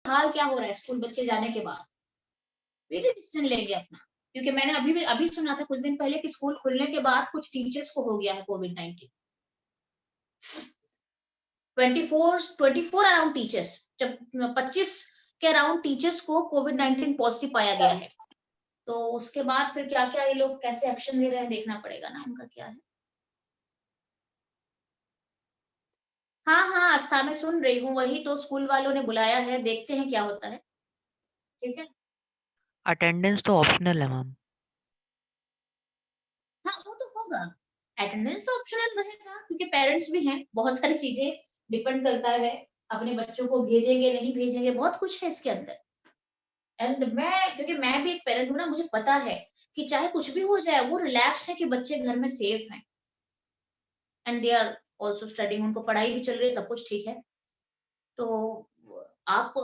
हाल क्या हो रहा है स्कूल बच्चे जाने के बाद, वे भी डिसीजन लेंगे अपना। क्योंकि मैंने अभी सुना था कुछ दिन पहले कि स्कूल खुलने के बाद कुछ टीचर्स को हो गया है कोविड-19। 24 अराउंड टीचर्स, जब 25 के अराउंड टीचर्स को कोविड-19 पॉजिटिव पाया गया है। तो उसके बाद फिर क्या-क्या ये लोग कैसे एक्शन ले रहे हैं देखना पड़ेगा ना उनका क्या है। हाँ, हाँ, आस्था मैं सुन रही हूँ, वही तो स्कूल वालों ने बुलाया है, देखते हैं क्या होता है। ठीक है? अटेंडेंस तो ऑप्शनल है मैम। हाँ, वो तो होगा। अटेंडेंस तो ऑप्शनल रहेगा क्योंकि पेरेंट्स भी हैं, बहुत सारी चीज़ें डिपेंड करता है, अपने बच्चों को भेजेंगे, नहीं भेजेंगे, बहुत कुछ है इसके अंदर। एंड क्योंकि मैं भी एक पेरेंट हूँ ना, मुझे पता है कि चाहे कुछ भी हो जाए, वो रिलैक्स्ड है कि बच्चे घर में सेफ हैं and they are also studying, उनको पढ़ाई भी चल रही है, सब कुछ ठीक है। तो आप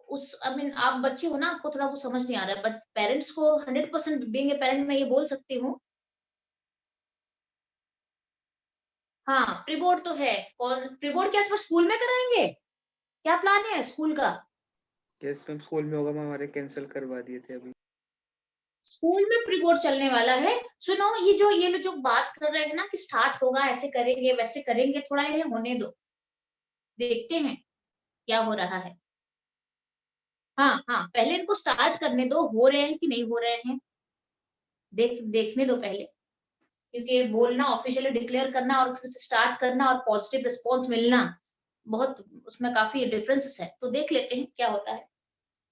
उस आई मीन आप बच्चे हो ना, आपको थोड़ा वो समझ नहीं आ रहा है, बट पेरेंट्स को 100% बीइंग ए पेरेंट मैं ये बोल सकती हूँ। हाँ, प्री बोर्ड तो है और प्री बोर्ड क्या इस बार स्कूल में कराएँगे? क्या प्लान है स्कूल का? यस मैम, स्कूल में होगा मैम, हमारे कैंसिल करवा दिए थे अभी। स्कूल में प्री बोर्ड चलने वाला है। सुनो, ये लोग जो बात कर रहे हैं ना कि स्टार्ट होगा, ऐसे करेंगे, वैसे करेंगे, थोड़ा इन्हें होने दो। देखते हैं क्या हो रहा है। हाँ, हाँ, पहले इनको स्टार्ट करने दो, हो रहे हैं कि नहीं हो रहे हैं, देखने दो पहले। क्योंकि बोलना, ऑफिशियली डिक्लेयर करना और फिर से स्टार्ट करना और पॉजिटिव रिस्पॉन्स मिलना, बहुत उसमें काफ़ी डिफरेंसेस है। तो देख लेते हैं क्या होता है।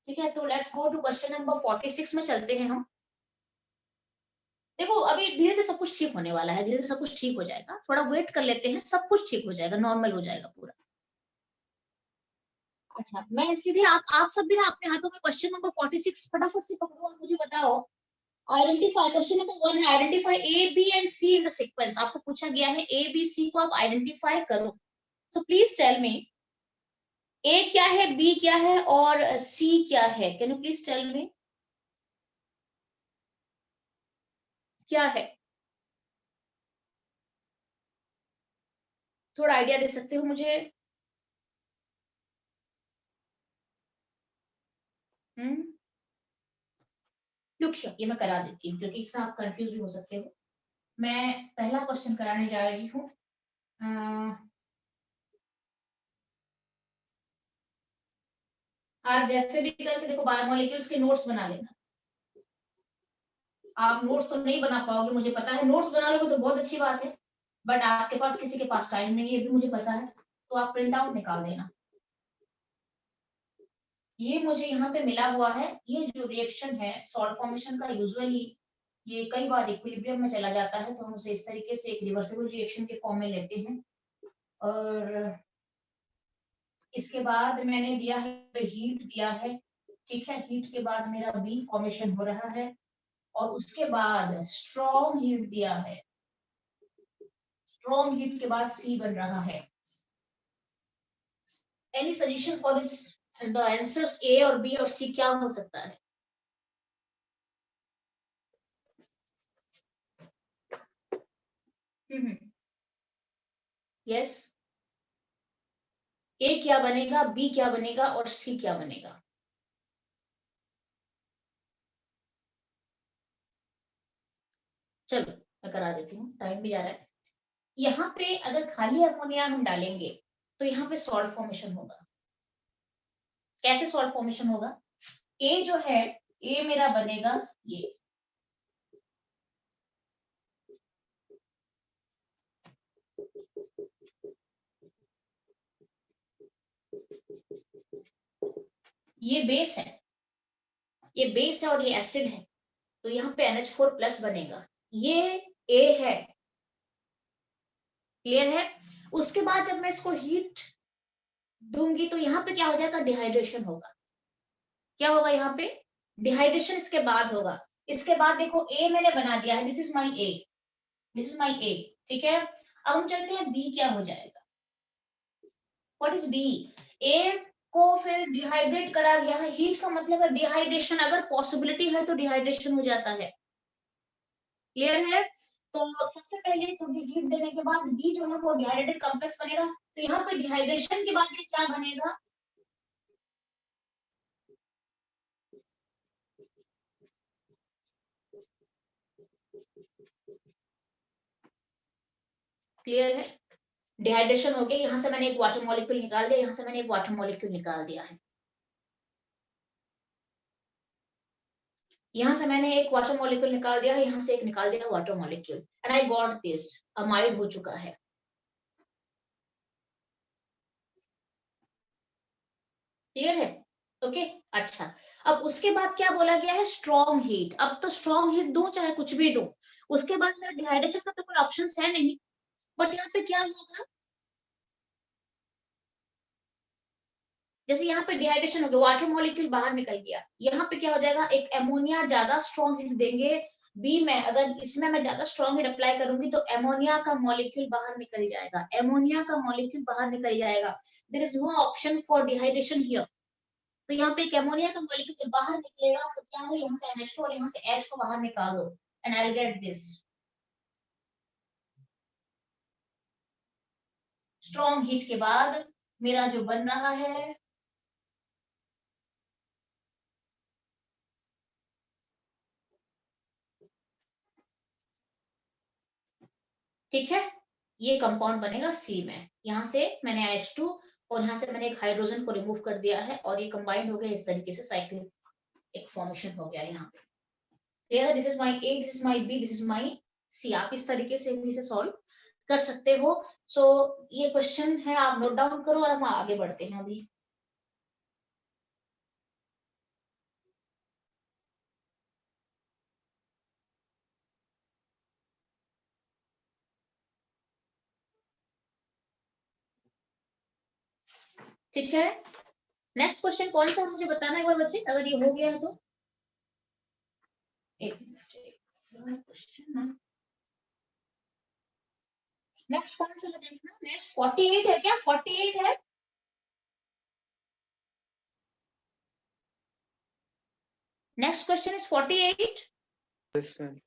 ठीक है? तो let's go to question number 46 में चलते हैं हम। देखो, अभी धीरे-धीरे सब कुछ ठीक होने वाला है, धीरे-धीरे सब कुछ ठीक हो जाएगा। थोड़ा वेट कर लेते हैं, सब कुछ ठीक हो जाएगा, नॉर्मल हो जाएगा पूरा। अच्छा, मैं सीधे आप सब भी ना अपने हाथों में क्वेश्चन नंबर 46 फटाफट से पकड़ो और मुझे बताओ। आइडेंटिफाई क्वेश्चन नंबर 1 है, identify A, B and C in the sequence. आपको पूछा गया है ए, बी, सी को आप आइडेंटिफाई करो। सो प्लीज टेल मी ए क्या है, बी क्या है और सी क्या है? Can you please tell me क्या है? थोड़ा आइडिया दे सकते हो मुझे? हम्म, लुक हियर, ये मैं करा देती हूँ क्योंकि इसमें आप कंफ्यूज भी हो सकते हो। मैं पहला क्वेश्चन कराने जा रही हूँ। आप जैसे भी करके देखो, बायोमोलिक्यूल्स के नोट्स बना लेना। आप नोट्स तो नहीं बना पाओगे, मुझे पता है। नोट्स बना लोगे तो बहुत अच्छी बात है, बट आपके पास किसी के पास टाइम नहीं है, ये भी मुझे पता है। तो आप प्रिंट आउट निकाल देना। ये मुझे यहाँ पे मिला हुआ है, ये जो रिएक्शन है सॉल्ट फॉर्मेशन का, यूजुअली ये कई बार इक्विलिब्रियम में चला जाता है, तो हम उसे इस तरीके से एक रिवर्सिबल रिएक्शन के फॉर्म में लेते हैं। और इसके बाद मैंने दिया है, हीट दिया है। ठीक है, हीट के बाद मेरा बी फॉर्मेशन हो रहा है और उसके बाद स्ट्रॉन्ग हीट दिया है। स्ट्रॉन्ग हीट के बाद सी बन रहा है। Any suggestion for this? The answers A और बी और सी क्या हो सकता है? यस, ए क्या बनेगा, बी क्या बनेगा और सी क्या बनेगा? चलो मैं करा देती हूँ, टाइम भी आ रहा है। यहाँ पे अगर खाली अमोनिया हम डालेंगे तो यहाँ पे सॉल्ट फॉर्मेशन होगा। कैसे सॉल्ट फॉर्मेशन होगा? ए जो है, ए मेरा बनेगा ये, ये बेस है, ये बेस है और ये एसिड है, तो यहाँ पे NH4 प्लस बनेगा। ये ए है, क्लियर है? उसके बाद जब मैं इसको हीट दूंगी तो यहाँ पे क्या हो जाएगा, डिहाइड्रेशन होगा। क्या होगा यहाँ पे? डिहाइड्रेशन इसके बाद होगा। इसके बाद देखो ए मैंने बना दिया है, this is my A, this is my A. ठीक है, अब हम चलते हैं बी क्या हो जाएगा। What is B? ए को फिर डिहाइड्रेट करा गया है, हीट का मतलब है डिहाइड्रेशन, अगर पॉसिबिलिटी है तो डिहाइड्रेशन हो जाता है। क्लियर है? तो सबसे पहले हीट देने के बाद बी जो है वो डिहाइड्रेटेड कॉम्प्लेक्स बनेगा, तो यहाँ पे डिहाइड्रेशन के बाद ये क्या बनेगा? क्लियर है? डिहाइड्रेशन हो गया, यहाँ से मैंने एक वाटर मॉलिक्यूल निकाल दिया, यहाँ से मैंने एक वाटर मॉलिक्यूल निकाल दिया है, यहाँ से मैंने एक वाटर मॉलिक्यूल निकाल दिया है, यहाँ से एक निकाल दिया water molecule, and I got this, amide हो चुका है। क्लियर है? ओके अच्छा, अब उसके बाद क्या बोला गया है, स्ट्रॉन्ग हीट। अब तो स्ट्रॉन्ग हीट दूं चाहे कुछ भी दूं, उसके बाद मेरा डिहाइड्रेशन का तो कोई ऑप्शन है नहीं, बट यहाँ पे क्या होगा, जैसे यहाँ पे डिहाइड्रेशन हो गया, वाटर मॉलिक्यूल बाहर निकल गया, यहाँ पे क्या हो जाएगा, एक एमोनिया ज्यादा स्ट्रॉन्ग हीट देंगे बी में, अगर इसमें मैं ज्यादा स्ट्रॉन्ग हीट अप्लाई करूंगी तो एमोनिया का मॉलिक्यूल बाहर निकल जाएगा, एमोनिया का मॉलिक्यूल बाहर निकल जाएगा, there is no option for dehydration here. तो यहाँ पे एक एमोनिया का मॉलिक्यूल जब बाहर निकलेगा तो क्या है, यहाँ से NH2 और यहाँ से H को बाहर निकाल दो, and I will get this strong heat के बाद मेरा जो बन रहा है, ठीक है, ये कंपाउंड बनेगा सी में, यहाँ से मैंने NH2 और यहाँ से मैंने एक हाइड्रोजन को रिमूव कर दिया है और ये कंबाइंड हो गया इस तरीके से, साइक्लिक एक फॉर्मेशन हो गया यहाँ पे। क्लियर है? This is my A, this is my B, this is my C. आप इस तरीके से भी इसे सॉल्व कर सकते हो। सो ये क्वेश्चन है, आप नोट डाउन करो और हम आगे बढ़ते हैं अभी। ठीक है, नेक्स्ट क्वेश्चन कौन सा मुझे बताना एक बार बच्चे, अगर ये हो गया है तो। एक मिनट, नेक्स्ट कौन सा है देखना, नेक्स्ट 48 है क्या, 48 है, next question is 48। Yes ma'am.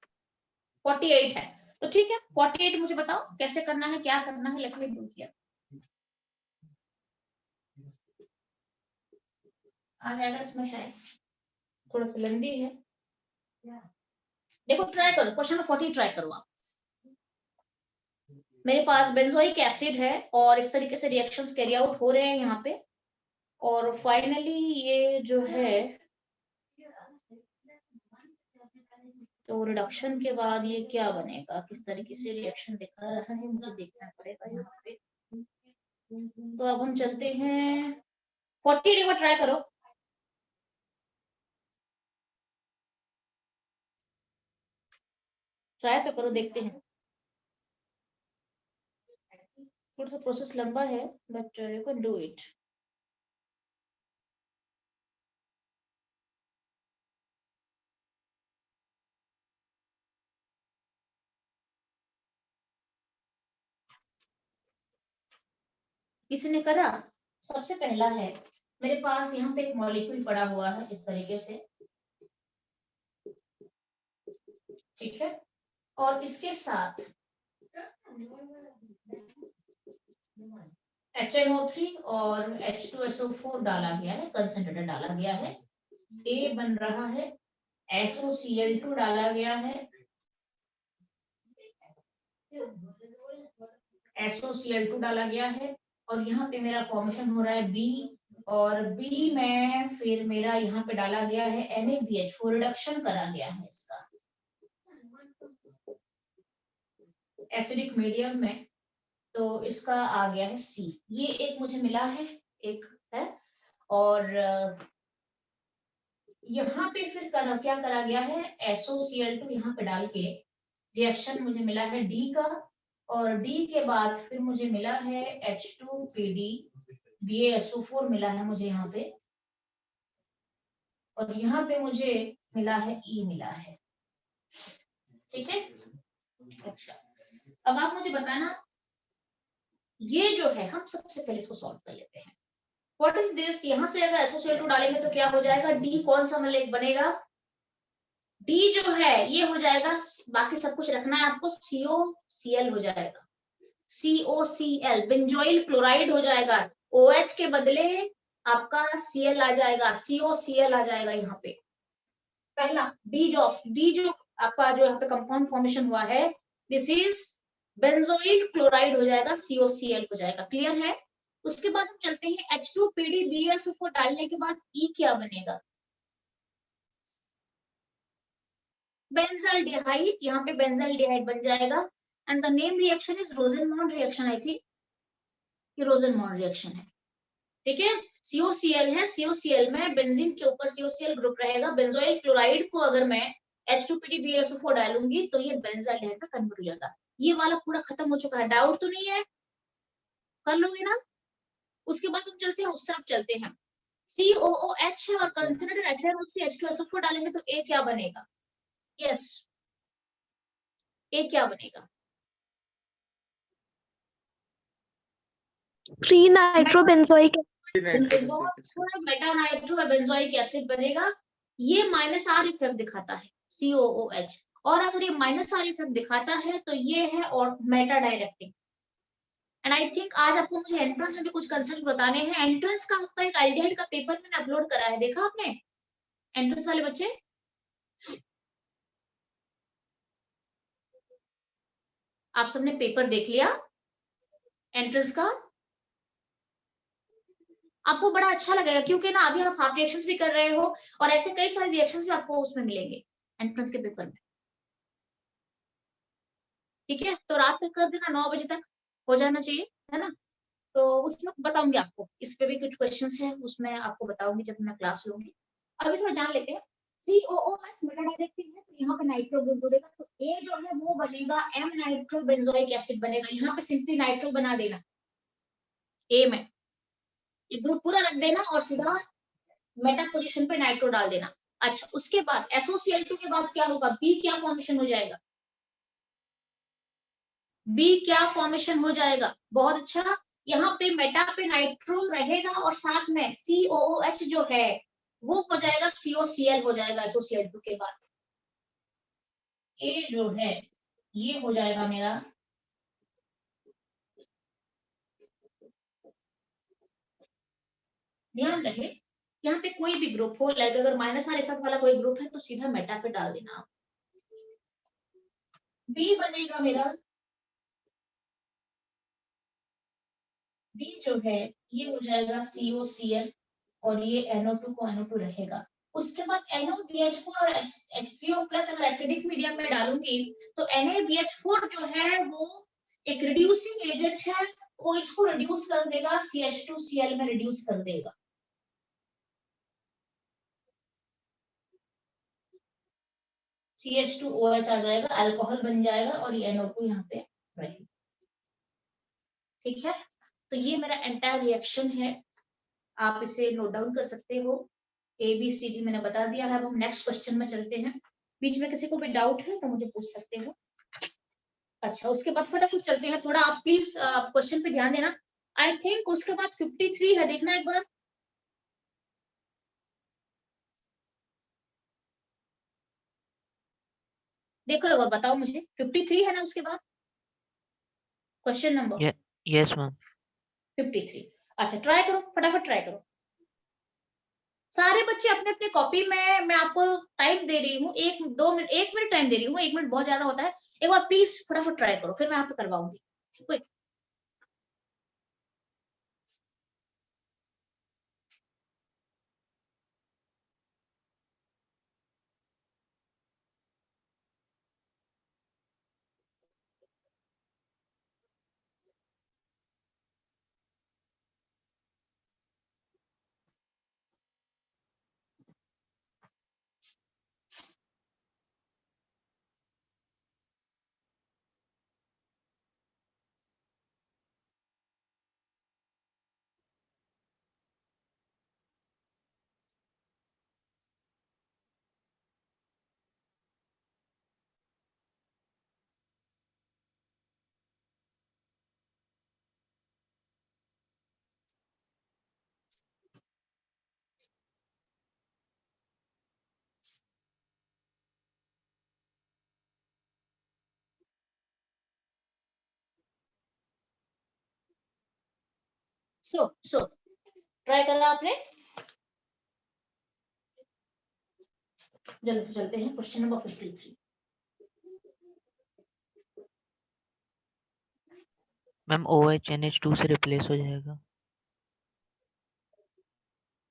48 है तो ठीक है, 48 मुझे बताओ कैसे करना है, क्या करना है, लेट मी डू हियर। आ जाएगा इसमें शायद, थोड़ा सा लेंदी है, देखो ट्राई करो, क्वेश्चन 40 ट्राई करो आप। मेरे पास बेंजोइक एसिड है और इस तरीके से रिएक्शंस कैरी आउट हो रहे हैं यहाँ पे, और फाइनली ये जो है, तो रिडक्शन के बाद ये क्या बनेगा, किस तरीके से रिएक्शन दिखा रहा है मुझे देखना पड़ेगा यहाँ पे। तो अब हम चलते हैं 40, एक बार ट्राई करो, ट्राई तो करो, देखते हैं। थोड़ा सा प्रोसेस लंबा है but you can do it. किसी ने करा? सबसे पहला है, मेरे पास यहाँ पे एक मॉलिक्यूल पड़ा हुआ है इस तरीके से, ठीक है, और इसके साथ HNO3 और H2SO4 डाला गया है, कंसंट्रेटर डाला गया है, A बन रहा है, SOCl2 डाला गया है, SOCl2 डाला गया है, और यहाँ पे मेरा फॉर्मेशन हो रहा है B, और B में फिर मेरा यहाँ पे डाला गया है NaBH4, रिडक्शन करा गया है इसका एसिडिक मीडियम में, तो इसका आ गया है C। ये एक मुझे मिला है, एक है, और यहाँ पे फिर क्या करा गया है, SOCl2 यहाँ पे डाल के रिएक्शन मुझे मिला है D का, और D के बाद फिर मुझे मिला है H2PD, BaSO4 मिला है मुझे यहाँ पे, और यहाँ पे मुझे मिला है E मिला है, ठीक है। अच्छा, अब आप मुझे बताना, ये जो है हम सबसे पहले इसको सॉल्व कर लेते हैं। व्हाट इज दिस, यहाँ से अगर SOCl2 डालेंगे तो क्या हो जाएगा, D कौन सा मतलब बनेगा, D जो है ये हो जाएगा, बाकी सब कुछ रखना है आपको, COCl हो जाएगा, COCl बेंजोइल क्लोराइड हो जाएगा, OH के बदले आपका Cl आ जाएगा, COCl आ जाएगा यहाँ पे, पहला डी जो आपका जो यहाँ पे कंपाउंड फॉर्मेशन हुआ है, दिस इज बेंजोइल क्लोराइड हो जाएगा, COCl हो जाएगा। क्लियर है? उसके बाद हम चलते हैं H2PDBSO4 डालने के बाद E क्या बनेगा? बेंजाल्डिहाइड, यहाँ पे बेंजाल्डिहाइड बन जाएगा and the name reaction is Rosenmund reaction. I think ये रोसेनमॉन्ड रिएक्शन है। ठीक है, COCl है, COCl में बेंजीन के ऊपर COCl ग्रुप रहेगा। बेंजोइल क्लोराइड को अगर मैं H2PDBSO4 डालूंगी तो ये बेंजाल्डिहाइड में कन्वर्ट हो जाएगा। ये वाला पूरा खत्म हो चुका है, डाउट तो नहीं है? कर लोगे ना? उसके बाद हम चलते हैं, उस तरफ चलते हैं। COOH है और कंसिडर H2SO4 डालेंगे तो A क्या बनेगा? यस, A क्या बनेगा? Free nitrobenzoic Meta nitro benzoic acid बनेगा। ये -R इफेक्ट दिखाता है COOH, और अगर ये -R इफेक्ट दिखाता है तो ये है और Meta directing. And I think आज आपको मुझे एंट्रेंस में भी कुछ कंसेप्ट बताने हैं। एंट्रेंस का आपका एक एल्डिहाइड का पेपर मैंने अपलोड करा है, देखा आपने? एंट्रेंस वाले बच्चे, आप सबने पेपर देख लिया एंट्रेंस का? आपको बड़ा अच्छा लगेगा क्योंकि ना अभी आप हाफ रिएक्शंस भी कर रहे हो और ऐसे कई सारे रिएक्शंस भी आपको उसमें मिलेंगे एंट्रेंस के पेपर में। ठीक है, तो रात तक कर देना, 9 बजे तक हो जाना चाहिए, है ना? तो उसमें बताऊंगी आपको, इस पे भी कुछ क्वेश्चंस है, उसमें आपको बताऊंगी जब मैं क्लास लूंगी। अभी थोड़ा जान लेते हैं। COOH मेटा डायरेक्टिव है, तो यहाँ पे नाइट्रो ग्रुप हो जाएगा, तो A जो है वो बनेगा M नाइट्रो बेंजोइक एसिड बनेगा। यहाँ पे सिंपली नाइट्रो बना देना A में, ये ग्रुप पूरा रख देना और सीधा मेटा पोजीशन पे नाइट्रो डाल देना। अच्छा, उसके बाद SOCl2 के बाद क्या होगा? B क्या फॉर्मेशन हो जाएगा? B क्या फॉर्मेशन हो जाएगा? बहुत अच्छा, यहाँ पे मेटा पे नाइट्रो रहेगा और साथ में COOH जो है वो हो जाएगा COCl हो जाएगा SOCl2 के बाद। A जो है ये हो जाएगा मेरा ध्यान रहे, यहाँ पे कोई भी ग्रुप हो, लाइक अगर -R इफेक्ट वाला कोई ग्रुप है तो सीधा मेटा पे डाल देना आप। B बनेगा मेरा, B जो है ये हो जाएगा COCl और ये NO2 को NO2 रहेगा। उसके बाद NaBH4 और H3O प्लस अगर एसिडिक मीडियम में डालूंगी तो NaBH4 जो है वो एक रिड्यूसिंग एजेंट है, वो इसको रिड्यूस कर देगा, CH2Cl में रिड्यूस कर देगा। CH2OH आ जाएगा, अल्कोहल बन जाएगा और ये NO2 यहाँ पे रहेगा। ठीक है, तो ये मेरा एंटायर रिएक्शन है, आप इसे नोट डाउन कर सकते हो। ABCD मैंने बता दिया है। अब हम नेक्स्ट क्वेश्चन में चलते हैं। बीच में किसी को भी डाउट है तो मुझे पूछ सकते हो। अच्छा, उसके बाद फटाफट चलते हैं, थोड़ा आप प्लीज क्वेश्चन पे ध्यान देना। आई थिंक उसके बाद 53 है, देखना एक बार। देखो एक बार बताओ मुझे, 53 है ना उसके बाद क्वेश्चन नंबर? Yes ma'am. 53। अच्छा, ट्राई करो, फटाफट ट्राई करो सारे बच्चे अपने अपने कॉपी में। मैं आपको टाइम दे रही हूँ, 1-2 मिनट, 1 मिनट टाइम दे रही हूँ, 1 मिनट बहुत ज्यादा होता है। एक बार प्लीज फटाफट ट्राई करो, फिर मैं आप पे करवाऊंगी। क्विक। सो ट्राई करा आपने? जल्दी से चलते हैं question number 53। Ma'am OH NH2 से रिप्लेस हो जाएगा।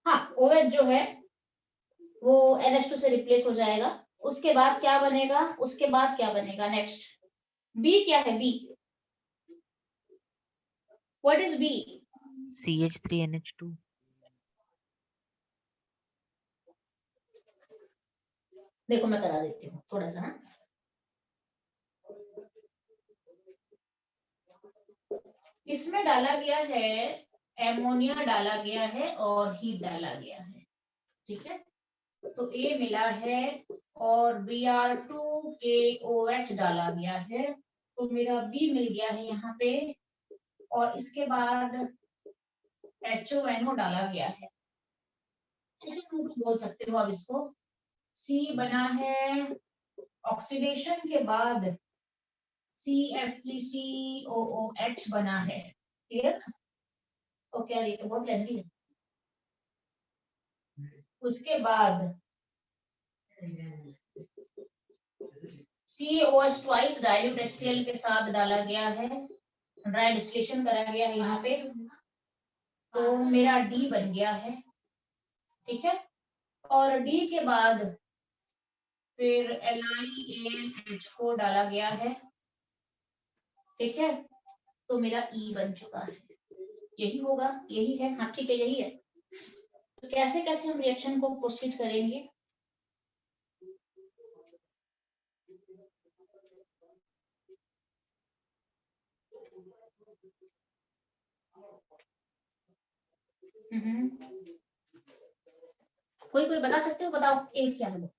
हाँ, OH जो है वो NH2 से रिप्लेस हो जाएगा। उसके बाद क्या बनेगा? उसके बाद क्या बनेगा नेक्स्ट? B क्या है? B what is B? CH3NH2। देखो मैं करा देती हूँ थोड़ा सा। इसमें डाला गया है एमोनिया, डाला गया है और हीट डाला गया है, ठीक है। तो A मिला है और Br2KOH डाला गया है, तो मेरा B मिल गया है यहाँ पे। और इसके बाद HONO डाला गया है, HONO बोल सकते हो आप इसको। C बना है ऑक्सीडेशन के बाद CH3COOH बना है, क्लियर? ओके यार ये तो बहुत लेंथी है। उसके बाद COH ट्वाइस डाइल्यूट HCl के साथ डाला गया है, ड्राई डिस्टिलेशन करा गया है यहाँ पे, तो मेरा D बन गया है, ठीक है। और D के बाद फिर LiAnH4 डाला गया है, ठीक है। तो मेरा E बन चुका है। यही होगा, यही है, हाँ ठीक है यही है। तो कैसे कैसे हम रिएक्शन को प्रोसीड करेंगे? कोई कोई बता सकते हो? बताओ ए क्या है?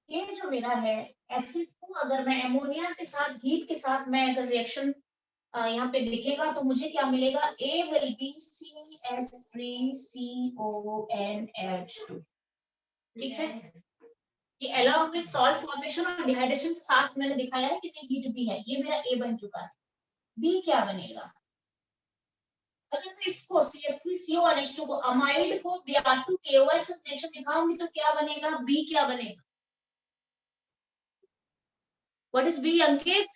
ये जो मेरा है एसिड को अगर मैं एमोनिया के साथ हीट के साथ मैं अगर रिएक्शन यहाँ पे दिखेगा तो मुझे क्या मिलेगा? A विल बी CH3CONH2, ठीक है। ये अलाउ विद सॉल्ट फॉर्मेशन और डिहाइड्रेशन के साथ मैंने दिखाया है कि हीट भी है, ये मेरा A बन चुका है। B क्या बनेगा? अगर मैं इसको CH3CONH2 को अमाइड को Br2KOH का रिएक्शन दिखाऊंगी तो क्या बनेगा? B क्या बनेगा? What is B Ankit?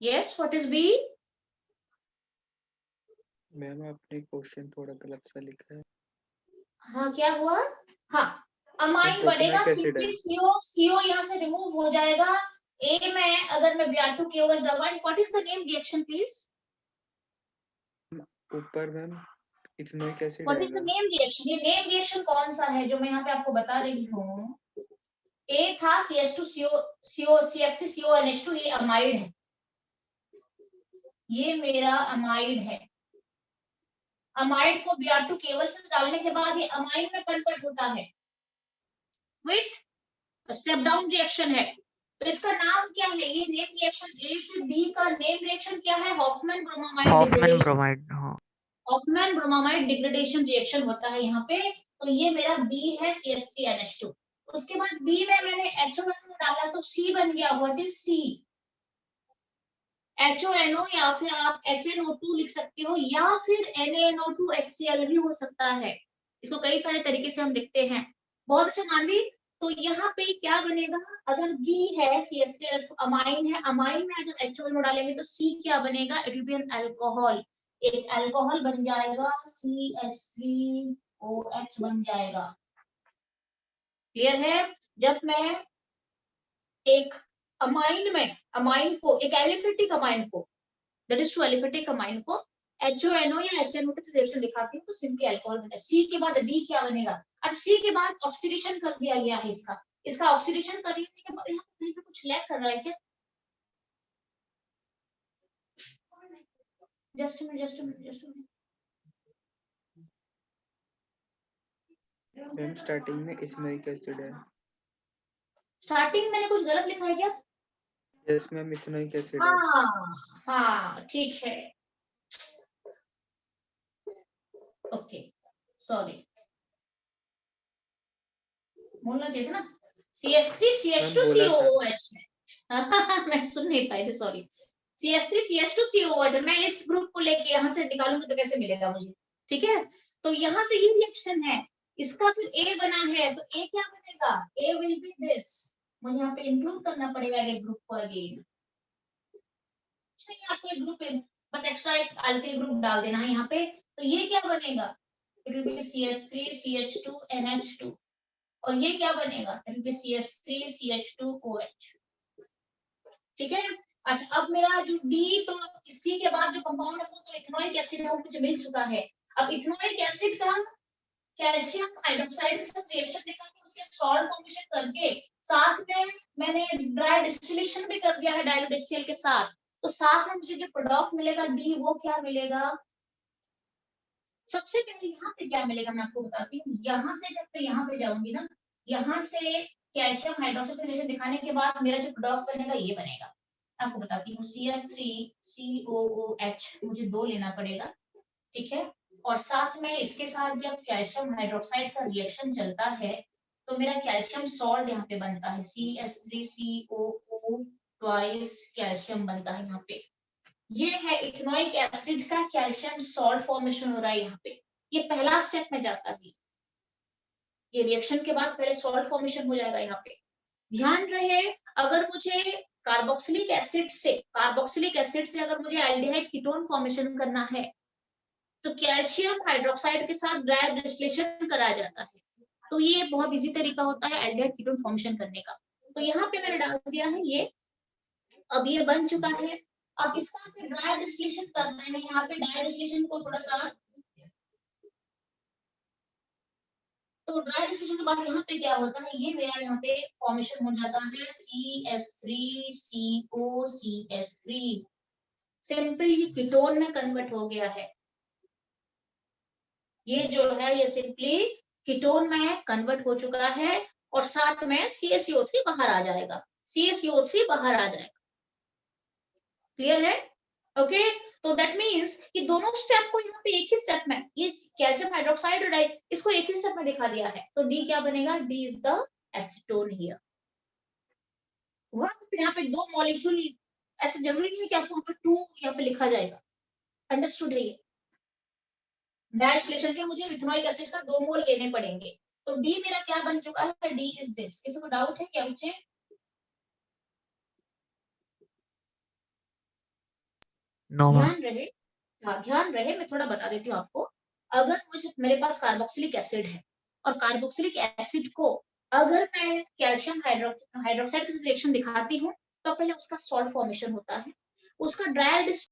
Yes what is B? Ma'am आपने क्वेश्चन थोड़ा गलत सा लिखा है। हाँ क्या हुआ? हाँ अमाइन बनेगा, CO यहाँ से रिमूव हो जाएगा। A में अगर मैं Br2KOH डालूं, what is the name reaction please? ऊपर ma'am ethanoic acid what is the आएगा। Name reaction? ये नेम रिएक्शन कौन सा है जो मैं यहाँ पे आपको बता रही हूँ? A था CH3CONH2, ये अमाइड है, ये मेरा अमाइड है। अमाइड को Br2KOH से डालने के बाद ये अमाइन में कन्वर्ट होता है विथ स्टेप डाउन रिएक्शन है। तो इसका नाम क्या है? ये नेम रिएक्शन A से B का नेम रिएक्शन क्या है? Hofmann bromamide degradation. हाँ हॉफमैन ब्रोमामाइड डिग्रेडेशन रिएक्शन होता है यहाँ पे। तो ये मेरा B है CH3NH2। उसके बाद B में मैंने HONO डाला तो C बन गया। What is C? HONO या फिर आप HNO2 लिख सकते हो या फिर NaNO2 HCl भी हो सकता है। इसको कई सारे तरीके से हम लिखते हैं। बहुत अच्छा मानवी। तो यहाँ पे क्या बनेगा? अगर B है CH3 अमाइन है, अमाइन में अगर HONO डालेंगे तो C क्या बनेगा? It will be an alcohol, एक अल्कोहल बन जाएगा, CH3OH बन जाएगा। क्लियर है? जब मैं एक अमाइन में अमाइन को एक एलिफेटिक अमाइन को that is to aliphatic amine को HONO या HNO से रिएक्शन दिखाती हूँ तो सिंपली अल्कोहल बनता है। C के बाद D क्या बनेगा? अच्छा C के बाद ऑक्सीडेशन कर दिया गया है इसका ऑक्सीडेशन करने के बाद यहाँ कहीं पे कुछ लैग कर रहा है क्या? Just a minute. Ma'am starting में इथेनॉइक एसिड है। स्टार्टिंग मैंने कुछ गलत लिखा है क्या? यस मैम इथेनॉइक एसिड है। हाँ ठीक है, ओके सॉरी, बोलना चाहिए था ना CH3CH2COOH है। मैं सुन नहीं पाई थी, सॉरी। CH3CH2COOH मैं इस ग्रुप को लेके यहाँ से निकालूंगी तो कैसे मिलेगा मुझे? ठीक है, तो यहाँ से ये रिएक्शन है, इसका फिर ए बना है, तो ए क्या बनेगा, ए विल बी दिस। मुझे यहाँ पे इंक्लूड करना पड़ेगा एक ग्रुप को अगेन, आपको एक ग्रुप बस एक्स्ट्रा एक अल्किल ग्रुप डाल देना है यहाँ पे। तो ये क्या बनेगा, it will be CH3 CH2 NH2, और ये क्या बनेगा, it will be CH3 CH2 OH। ठीक है, अच्छा अब मेरा जो डी, तो सी के बाद जो कंपाउंड है वो तो इथेनॉइक एसिड है, वो मुझे मिल चुका है। अब इथेनॉइक एसिड का कैल्शियम हाइड्रोक्साइड के साथ रिएक्शन दिखा के उसके सॉल्ट फॉर्मेशन करके साथ में मैंने ड्राई डिस्टिलेशन भी कर दिया है डाइल्यूट HCl के साथ, तो साथ में मुझे जो प्रोडक्ट मिलेगा डी, वो क्या मिलेगा, सबसे पहले यहाँ पे क्या मिलेगा मैं आपको बताती हूँ। यहाँ से जब मैं यहाँ पे जाऊंगी ना, यहाँ से कैल्शियम हाइड्रोक्साइड का रिएक्शन दिखाने के बाद मेरा जो प्रोडक्ट बनेगा ये बनेगा, आपको बताती हूँ। CH3COOH मुझे 2 लेना पड़ेगा, ठीक है, और साथ में इसके साथ जब कैल्शियम हाइड्रोक्साइड का रिएक्शन चलता है तो मेरा कैल्शियम सॉल्ट यहाँ पे बनता है, CH3COO ट्वाइस कैल्शियम बनता है यहाँ पे। ये है इथेनॉइक एसिड का कैल्शियम सॉल्ट फॉर्मेशन हो रहा है यहाँ पे, ये पहला स्टेप में जाता है। ये रिएक्शन के बाद पहले सॉल्ट फॉर्मेशन हो जाएगा यहाँ पे। ध्यान रहे, अगर मुझे कार्बोक्सिलिक एसिड से अगर मुझे एल्डिहाइड कीटोन फॉर्मेशन करना है तो कैल्शियम हाइड्रोक्साइड के साथ ड्राई डिस्टिलेशन कराया जाता है, तो ये बहुत इजी तरीका होता है एल्डिहाइड कीटोन फॉर्मेशन करने का। तो यहाँ पे मैंने डाल दिया है ये, अब ये बन चुका है। अब इसका फिर ड्राई डिस्टिलेशन करना है, यहाँ पे ड्राई डिस्टिलेशन को थोड़ा सा, तो ड्राई डिस्टिलेशन के बाद यहाँ पे क्या होता है, ये मेरा यहाँ पे फॉर्मेशन हो जाता है CH3COCH3, सिंपल ये कीटोन में कन्वर्ट हो गया है। ये जो है ये सिंपली कीटोन में कन्वर्ट हो चुका है, और साथ में CaCO3 बाहर आ जाएगा, CaCO3 बाहर आ जाएगा। क्लियर है, ओके। तो दैट मीन्स कि दोनों स्टेप को यहाँ पे एक ही स्टेप में, ये कैल्शियम हाइड्रोक्साइड और डाई, इसको एक ही स्टेप में दिखा दिया है। तो डी क्या बनेगा, D is the acetone here. यहाँ पे 2 मॉलिक्यूल, ऐसे जरूरी नहीं है कि आपको यहाँ पे 2 यहाँ पे लिखा जाएगा, अंडरस्टूड है ये। ड्राई डिस्टिलेशन के मुझे इथेनॉइक एसिड का 2 मोल लेने पड़ेंगे, तो डी मेरा क्या बन चुका है, डी इज दिस। किसी को डाउट है क्या मुझे? ध्यान रहे, मैं थोड़ा बता देती हूँ आपको। अगर मेरे पास कार्बोक्सिलिक एसिड है, और कार्बोक्सिलिक एसिड को अगर मैं कैल्शियम हाइड्रोक्साइड के साथ रिएक्शन दिखाती हूँ तो पहले उसका सॉल्ट फॉर्मेशन होता है, उसका ड्राई